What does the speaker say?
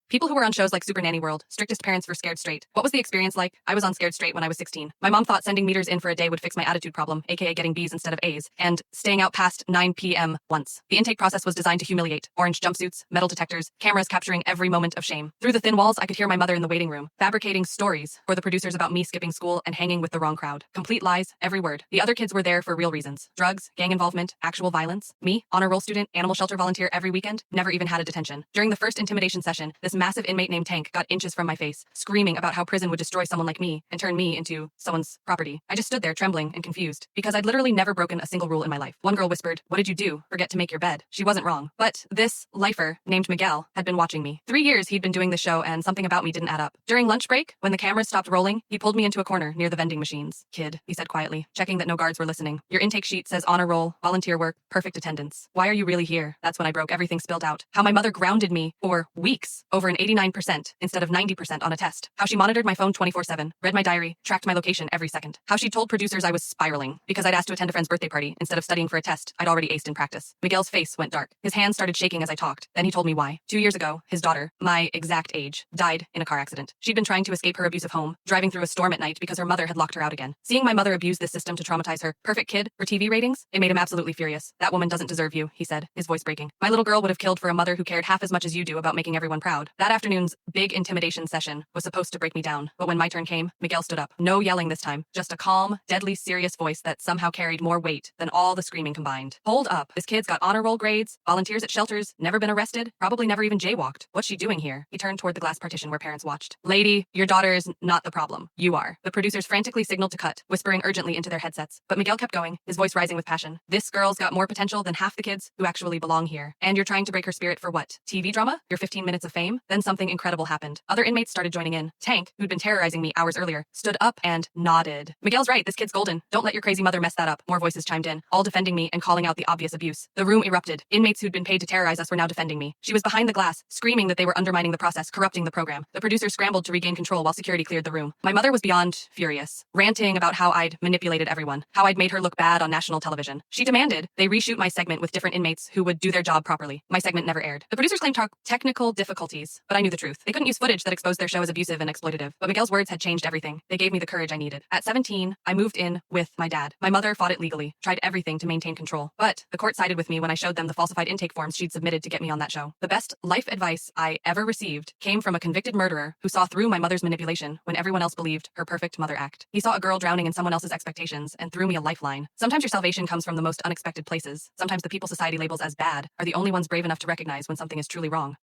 People who were on shows like Super Nanny World, Strictest Parents for Scared Straight. What was the experience like? I was on Scared Straight when I was 16. My mom thought sending meters in for a day would fix my attitude problem, aka getting B's instead of A's, and staying out past 9 p.m. once. The intake process was designed to humiliate. Orange jumpsuits, metal detectors, cameras capturing every moment of shame. Through the thin walls, I could hear my mother in the waiting room, fabricating stories for the producers about me skipping school and hanging with the wrong crowd. Complete lies, every word. The other kids were there for real reasons. Drugs, gang involvement, actual violence. Me, honor roll student, animal shelter volunteer every weekend, never even had a detention. During the first intimidation session, this massive inmate named Tank got inches from my face, screaming about how prison would destroy someone like me and turn me into someone's property. I just stood there trembling and confused because I'd literally never broken a single rule in my life. One girl whispered, "What did you do? Forget to make your bed." She wasn't wrong. But this lifer named Miguel had been watching me. 3 years he'd been doing the show and something about me didn't add up. During lunch break, when the cameras stopped rolling, he pulled me into a corner near the vending machines. "Kid," he said quietly, checking that no guards were listening. "Your intake sheet says honor roll, volunteer work, perfect attendance. Why are you really here?" That's when I broke. Everything spilled out. How my mother grounded me for weeks over an 89% instead of 90% on a test. How she monitored my phone 24/7, read my diary, tracked my location every second. How she told producers I was spiraling because I'd asked to attend a friend's birthday party instead of studying for a test I'd already aced in practice. Miguel's face went dark. His hands started shaking as I talked. Then he told me why. 2 years ago, his daughter, my exact age, died in a car accident. She'd been trying to escape her abusive home, driving through a storm at night because her mother had locked her out again. Seeing my mother abuse this system to traumatize her perfect kid for TV ratings, it made him absolutely furious. "That woman doesn't deserve you," he said, his voice breaking. "My little girl would have killed for a mother who cared half as much as you do about making everyone proud." That afternoon's big intimidation session was supposed to break me down, but when my turn came, Miguel stood up. No yelling this time, just a calm, deadly serious voice that somehow carried more weight than all the screaming combined. "Hold up. This kid's got honor roll grades, volunteers at shelters, never been arrested, probably never even jaywalked. What's she doing here?" He turned toward the glass partition where parents watched. "Lady, your daughter is not the problem. You are." The producers frantically signaled to cut, whispering urgently into their headsets. But Miguel kept going, his voice rising with passion. "This girl's got more potential than half the kids who actually belong here. And you're trying to break her spirit for what? TV drama? Your 15 minutes of fame?" Then something incredible happened. Other inmates started joining in. Tank, who'd been terrorizing me hours earlier, stood up and nodded. "Miguel's right, this kid's golden. Don't let your crazy mother mess that up." More voices chimed in, all defending me and calling out the obvious abuse. The room erupted. Inmates who'd been paid to terrorize us were now defending me. She was behind the glass, screaming that they were undermining the process, corrupting the program. The producers scrambled to regain control while security cleared the room. My mother was beyond furious, ranting about how I'd manipulated everyone, how I'd made her look bad on national television. She demanded they reshoot my segment with different inmates who would do their job properly. My segment never aired. The producers claimed technical difficulties, but I knew the truth. They couldn't use footage that exposed their show as abusive and exploitative. But Miguel's words had changed everything. They gave me the courage I needed. At 17, I moved in with my dad. My mother fought it legally, tried everything to maintain control. But the court sided with me when I showed them the falsified intake forms she'd submitted to get me on that show. The best life advice I ever received came from a convicted murderer who saw through my mother's manipulation when everyone else believed her perfect mother act. He saw a girl drowning in someone else's expectations and threw me a lifeline. Sometimes your salvation comes from the most unexpected places. Sometimes the people society labels as bad are the only ones brave enough to recognize when something is truly wrong.